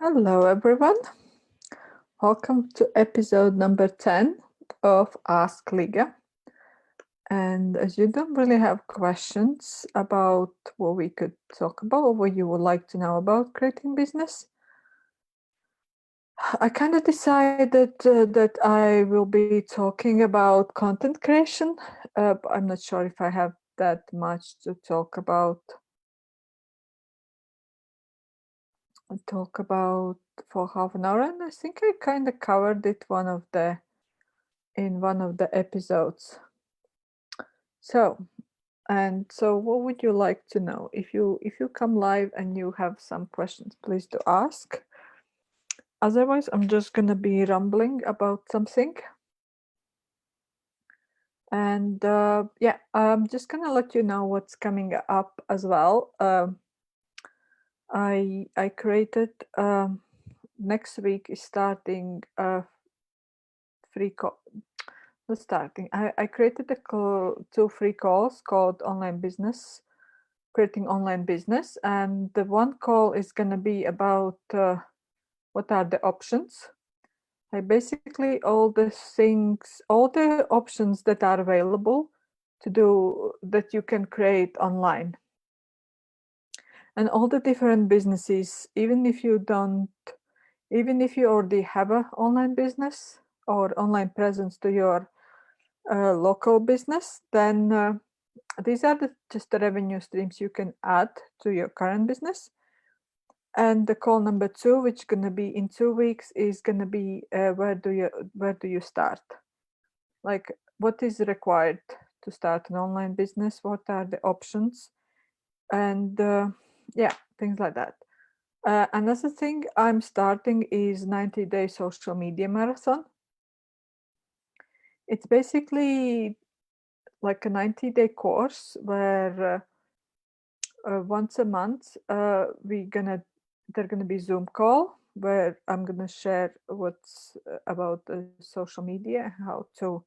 Hello, everyone. Welcome to episode number 10 of Ask Liga. And as you don't really have questions about what we could talk about or what you would like to know about creating business, I kind of decided that I will be talking about content creation. But I'm not sure if I have that much to talk about for half an hour, and I think I kind of covered it in one of the episodes. So what would you like to know? If you come live and you have some questions, please do ask. Otherwise, I'm just gonna be rambling about something. And yeah, I'm just gonna let you know what's coming up as well. I created next week is starting a free call. Not starting. I created two free calls called Online Business, creating online business, and the one call is going to be about what are the options, like basically all the options that are available to do that you can create online, and all the different businesses, even if you already have an online business or online presence to your local business, then these are just the revenue streams you can add to your current business. And the call number 2, which is going to be in 2 weeks, is going to be where do you start? Like, what is required to start an online business? What are the options? And yeah, things like that. Another thing I'm starting is 90-day social media marathon. It's basically like a 90-day course where once a month there's gonna be Zoom call where I'm gonna share what's about social media, how to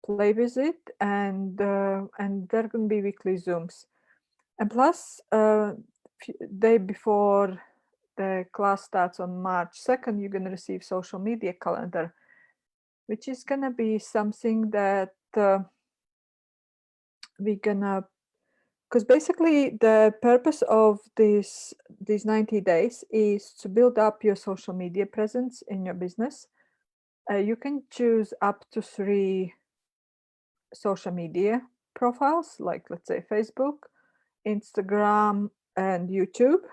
play with it, and there gonna be weekly Zooms. And plus, day before the class starts on March 2nd, you're gonna receive social media calendar, which is gonna be something that we're gonna, because basically the purpose of these 90 days is to build up your social media presence in your business. You can choose up to 3 social media profiles, like let's say Facebook, Instagram, and YouTube.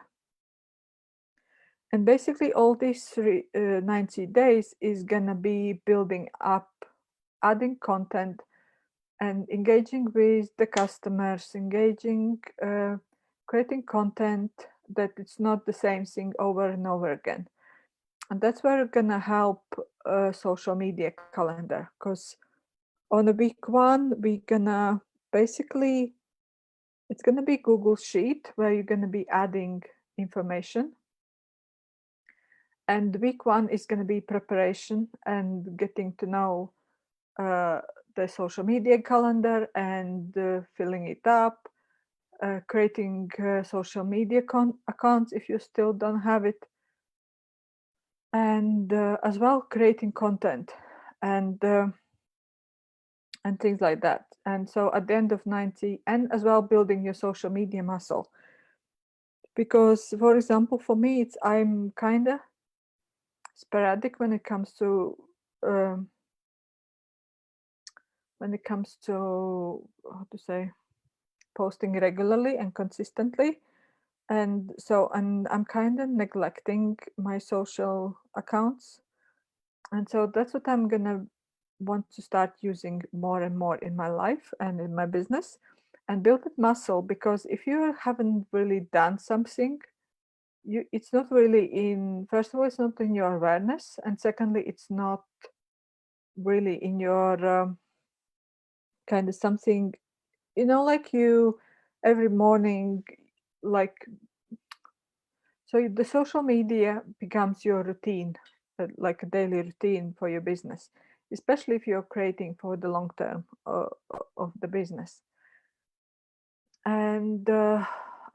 And basically all these 90 days is gonna be building up, adding content, and engaging with the customers, creating content that it's not the same thing over and over again. And that's where we're gonna help social media calendar, because on the week 1 we're gonna basically, it's gonna be Google Sheet where you're gonna be adding information, and week 1 is gonna be preparation and getting to know the social media calendar and filling it up, creating social media accounts if you still don't have it, and as well creating content and things like that. And so at the end of 90, and as well building your social media muscle, because for example for me I'm kind of sporadic when it comes to how to say, posting regularly and consistently. And so I'm kind of neglecting my social accounts, and so that's what I'm gonna want to start using more and more in my life and in my business, and build that muscle. Because if you haven't really done something, it's not really in, first of all, it's not in your awareness, and secondly, it's not really in your kind of something, like you every morning, like, so the social media becomes your routine, like a daily routine for your business, especially if you're creating for the long term of the business. And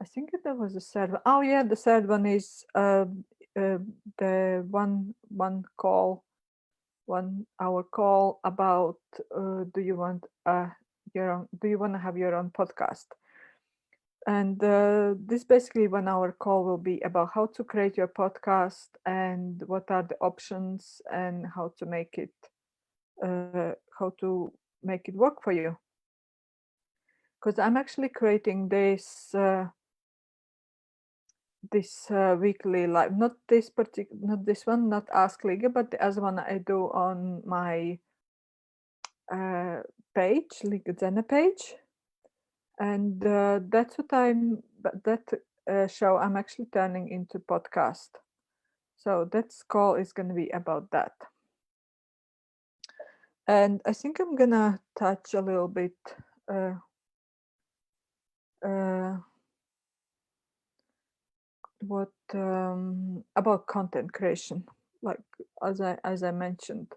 I think there was a third one. Oh yeah, the third one is the one call, 1 hour call about do you want your own, do you want to have your own podcast? And this basically 1 hour call will be about how to create your podcast and what are the options and how to make it work for you. Because I'm actually creating this weekly live, not this one, not Ask Liga, but the other one I do on my uh, page, Liga Zena page, and that's what but that show I'm actually turning into podcast. So that call is going to be about that. And I think I'm gonna touch a little bit uh, uh, what about content creation, like as I mentioned,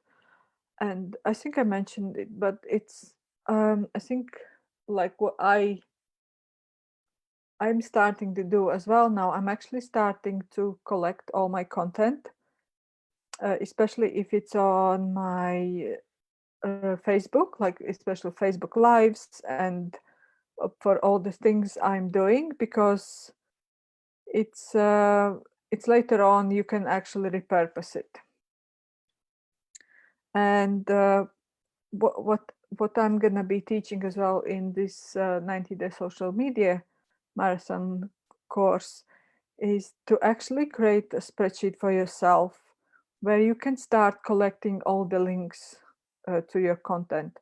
and I think I mentioned it, but it's I think like what I'm starting to do as well now. I'm actually starting to collect all my content, especially if it's on my Facebook, like especially Facebook Lives, and for all the things I'm doing, because it's uh, it's later on you can actually repurpose it. And what what what I'm gonna be teaching as well in this 90-day social media marathon course is to actually create a spreadsheet for yourself where you can start collecting all the links to your content,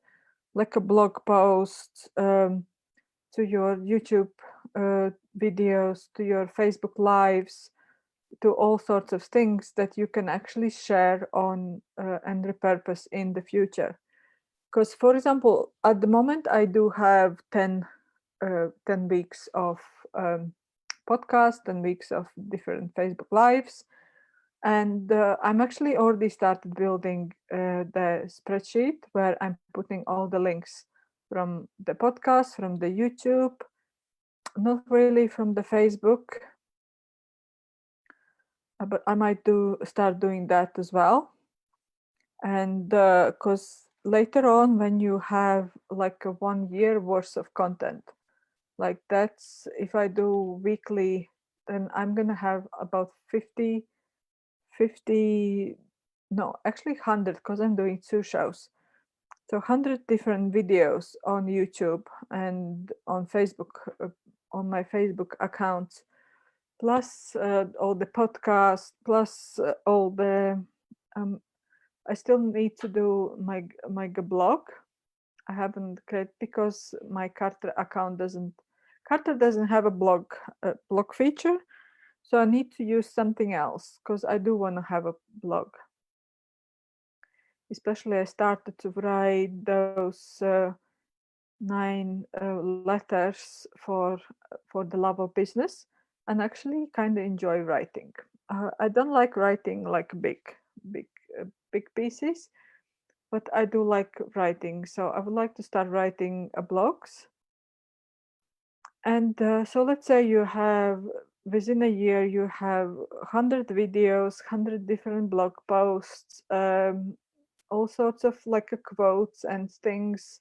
like a blog post, to your YouTube videos, to your Facebook lives, to all sorts of things that you can actually share on and repurpose in the future. Because, for example, at the moment I do have 10 weeks of podcast and weeks of different Facebook lives. And I'm actually already started building the spreadsheet where I'm putting all the links from the podcast, from the YouTube, not really from the Facebook, but I might do start doing that as well. And because later on, when you have like a 1 year worth of content, like that's if I do weekly, then I'm gonna have about 50, no, actually 100, because I'm doing 2 shows. So 100 different videos on YouTube and on Facebook, on my Facebook account, plus all the podcasts, plus all the. Um, I still need to do my blog. I haven't created because my Carter account doesn't. Carter doesn't have a blog feature, so I need to use something else because I do want to have a blog. Especially, I started to write those 9 letters for the love of business, and actually kind of enjoy writing. I don't like writing like big, big pieces, but I do like writing. So I would like to start writing blogs. And so let's say you have within a year you have 100 videos, 100 different blog posts, all sorts of like quotes and things.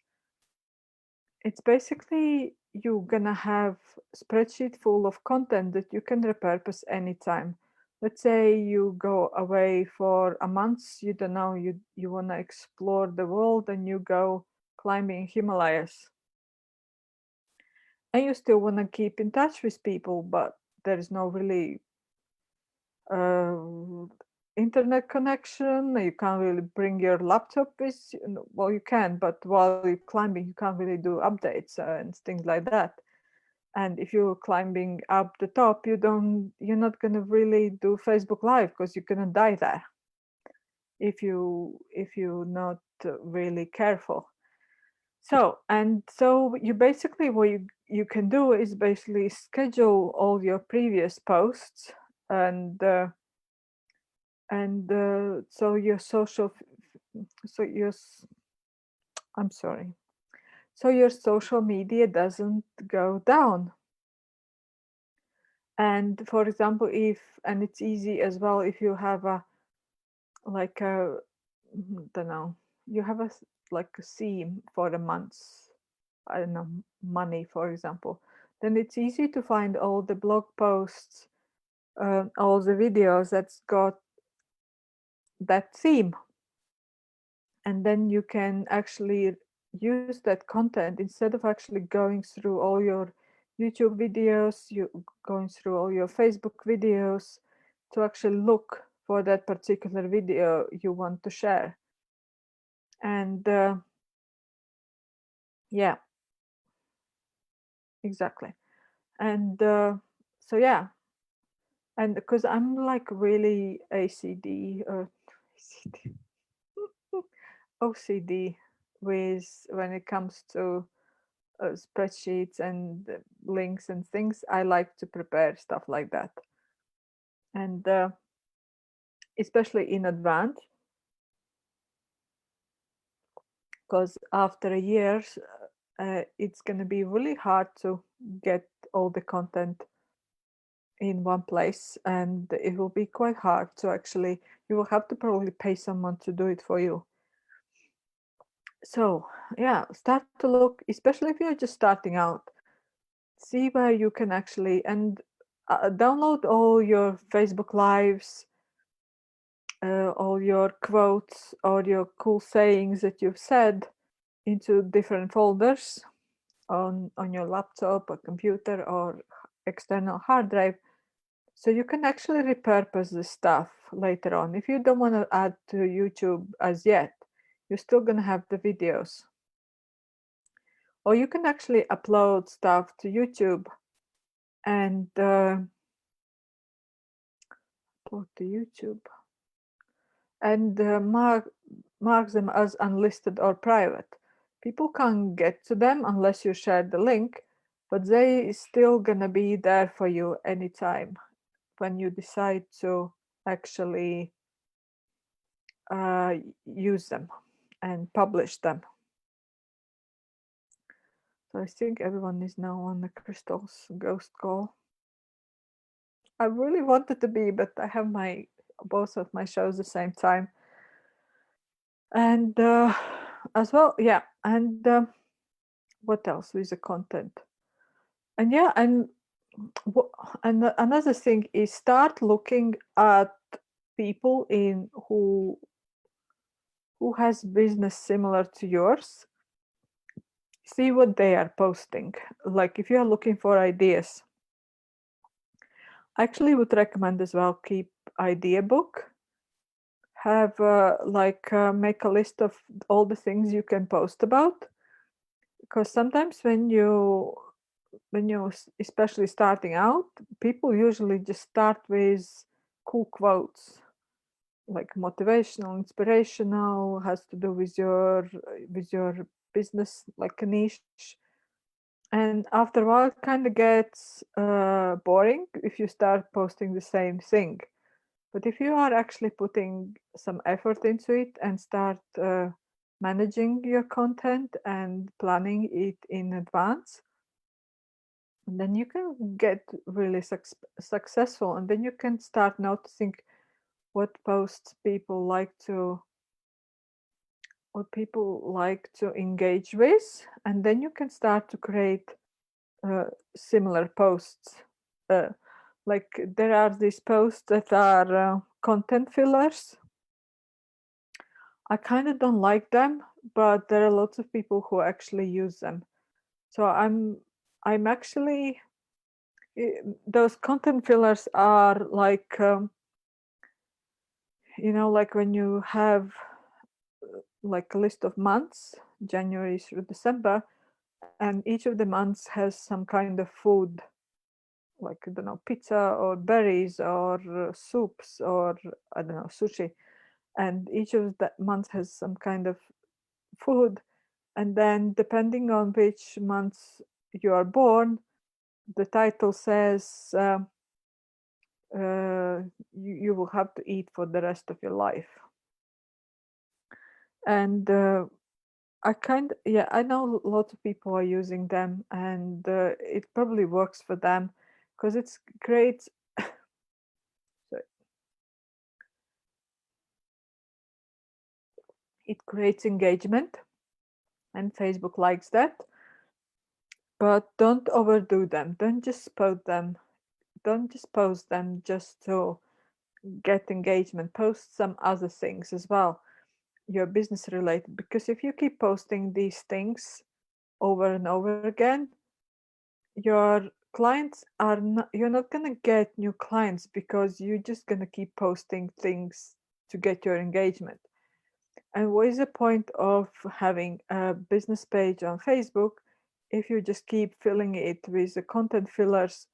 It's basically you're gonna have spreadsheet full of content that you can repurpose anytime. Let's say you go away for a month, you don't know, you wanna explore the world and you go climbing Himalayas. And you still wanna keep in touch with people, but there is no really uh, internet connection. You can't really bring your laptop with you. Well, you can, but while you're climbing, you can't really do updates and things like that. And if you're climbing up the top, you're not gonna really do Facebook Live because you're gonna die there if you're not really careful. So you basically what you can do is basically schedule all your previous posts and so your so your I'm sorry, so your social media doesn't go down. And for example, and it's easy as well if you have a like a don't know, you have like a theme for the month's, I don't know, money, for example, then it's easy to find all the blog posts, all the videos that's got that theme, and then you can actually use that content instead of actually going through all your YouTube videos, you going through all your Facebook videos to actually look for that particular video you want to share. And yeah, exactly. And so yeah, and because I'm like really ACD or ACD, OCD with when it comes to spreadsheets and links and things, I like to prepare stuff like that, and especially in advance, because after a year, it's going to be really hard to get all the content in one place, and it will be quite hard to actually, you will have to probably pay someone to do it for you. So yeah, start to look, especially if you're just starting out, see where you can actually, and download all your Facebook lives, all your quotes or your cool sayings that you've said into different folders on your laptop or computer or external hard drive, so you can actually repurpose the stuff later on. If you don't want to add to YouTube as yet, you're still going to have the videos, or you can actually upload stuff to YouTube and upload to YouTube and mark them as unlisted or private. People can't get to them unless you share the link, but they still gonna be there for you anytime when you decide to actually uh, use them and publish them. So I think everyone is now on the Crystal's ghost call. I really wanted to be, but I have my both of my shows the same time, and as well, yeah, and what else with the content? And yeah, and another thing is start looking at people in who has business similar to yours. See what they are posting. Like if you are looking for ideas, I actually would recommend as well keep idea book. Have make a list of all the things you can post about, because sometimes when you're especially starting out, people usually just start with cool quotes, like motivational, inspirational, has to do with your business, like a niche. And after a while, it kind of gets boring if you start posting the same thing. But if you are actually putting some effort into it and start managing your content and planning it in advance, then you can get really successful, and then you can start noticing what posts people like to engage with, and then you can start to create uh, similar posts. uh, like there are these posts that are content fillers. I kind of don't like them, but there are lots of people who actually use them. So I'm actually those content fillers are like like when you have like a list of months, January through December, and each of the months has some kind of food, like I don't know, pizza or berries or soups or I don't know, sushi, and each of the months has some kind of food, and then depending on which month you are born, the title says you will have to eat for the rest of your life. And I know lots of people are using them, and it probably works for them because it creates sorry, it creates engagement, and Facebook likes that. But don't overdo them. Don't just post them. Don't just post them just to get engagement. Post some other things as well, your business related. Because if you keep posting these things over and over again, your clients are not, you're not going to get new clients because you're just going to keep posting things to get your engagement. And what is the point of having a business page on Facebook if you just keep filling it with the content fillers,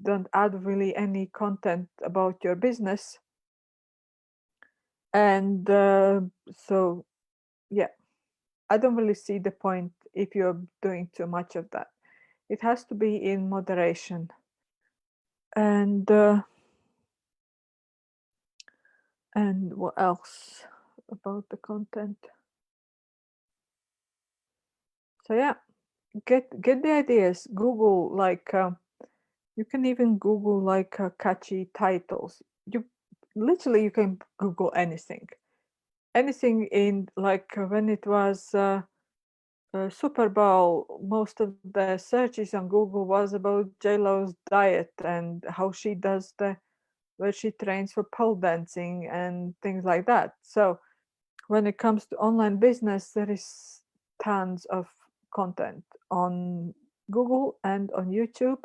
don't add really any content about your business? And so, yeah, I don't really see the point if you're doing too much of that. It has to be in moderation. And and what else about the content? So yeah, get the ideas. Google like you can even Google like catchy titles. You literally you can Google anything, anything in like when it was Super Bowl. Most of the searches on Google was about JLo's diet and how she does the where she trains for pole dancing and things like that. So when it comes to online business, there is tons of content on Google and on YouTube.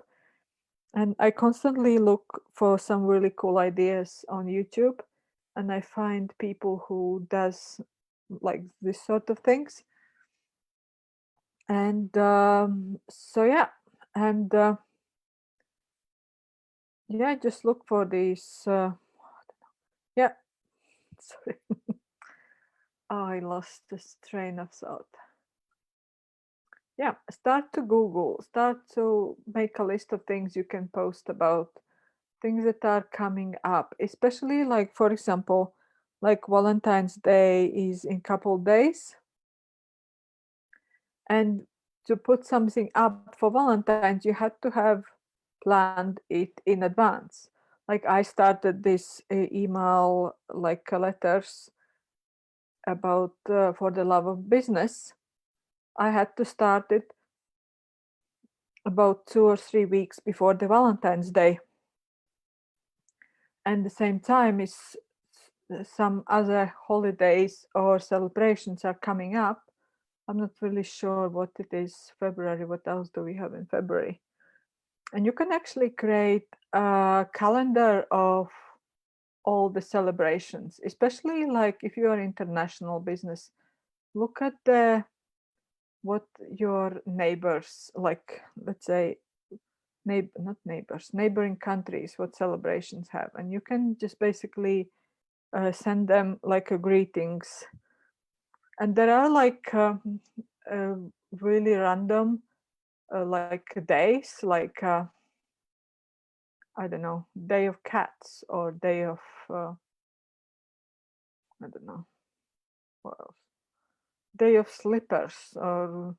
And I constantly look for some really cool ideas on YouTube, and I find people who does like this sort of things. And so yeah, and yeah, just look for these. Yeah, sorry, I lost this train of thought. Yeah, start to Google, start to make a list of things you can post about, things that are coming up, especially like, for example, like Valentine's Day is in couple days. And to put something up for Valentine's, you had to have planned it in advance. Like I started this email, like letters about for the love of business. I had to start it about 2 or 3 weeks before the Valentine's Day. And the same time is some other holidays or celebrations are coming up. I'm not really sure what it is. February, what else do we have in February? And you can actually create a calendar of all the celebrations, especially like if you are international business. Look at the what your neighbors, like let's say not neighbors, neighboring countries, what celebrations have, and you can just basically send them like a greetings. And there are like uh, really random like days, like I don't know, day of cats or day of I don't know what else, day of slippers or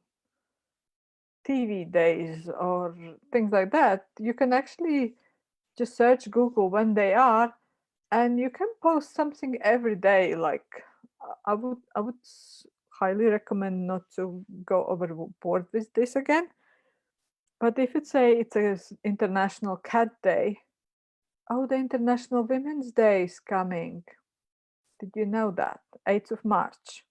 TV days or things like that. You can actually just search Google when they are, and you can post something every day. Like I would highly recommend not to go overboard with this again. But if it's a International Cat Day, oh, the International Women's Day is coming. Did you know that? 8th of March.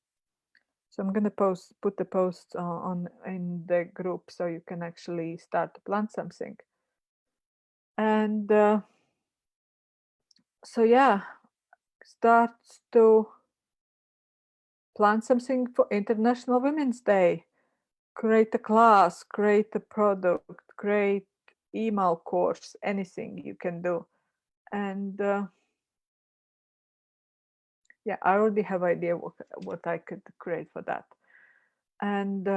So I'm gonna put the post on in the group so you can actually start to plan something. And so yeah, start to plan something for International Women's Day. Create a class, create a product, create email course, anything you can do. And yeah, I already have idea what I could create for that. And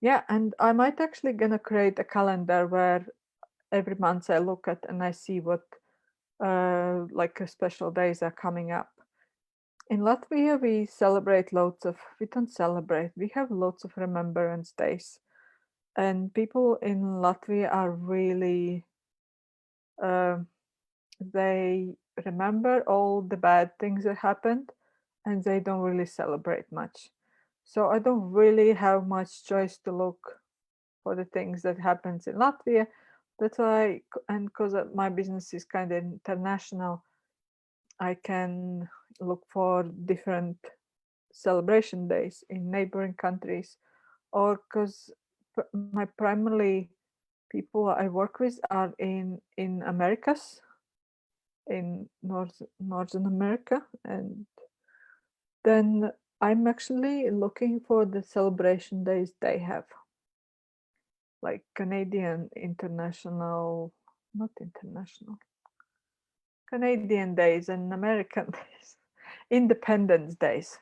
yeah, and I might actually gonna create a calendar where every month I look at and I see what like special days are coming up. In Latvia, we don't celebrate, we have lots of remembrance days. And people in Latvia are really, uh, they remember all the bad things that happened and they don't really celebrate much. So I don't really have much choice to look for the things that happens in Latvia. That's why, and because my business is kind of international, I can look for different celebration days in neighboring countries, or because my primarily people I work with are in Americas, in Northern America, and then I'm actually looking for the celebration days they have, like Canadian international, not international, Canadian days and American days, Independence days.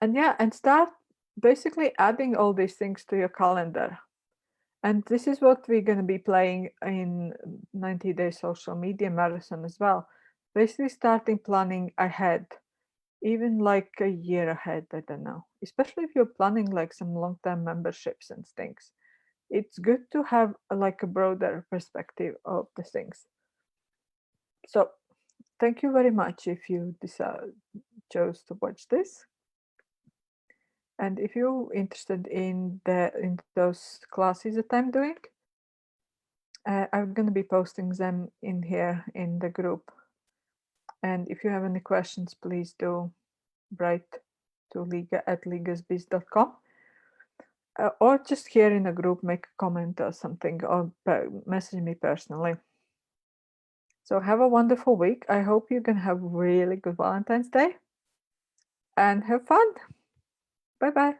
And yeah, and start basically adding all these things to your calendar. And this is what we're going to be playing in 90 Day Social Media Marathon as well. Basically, starting planning ahead, even like a year ahead. I don't know, especially if you're planning like some long term memberships and things. It's good to have like a broader perspective of the things. So, thank you very much if you chose to watch this. And if you're interested in those classes that I'm doing, I'm going to be posting them in here in the group. And if you have any questions, please do write to liga@ligasbiz.com, or just here in the group, make a comment or something, or message me personally. So have a wonderful week. I hope you can have really good Valentine's Day and have fun. Bye bye.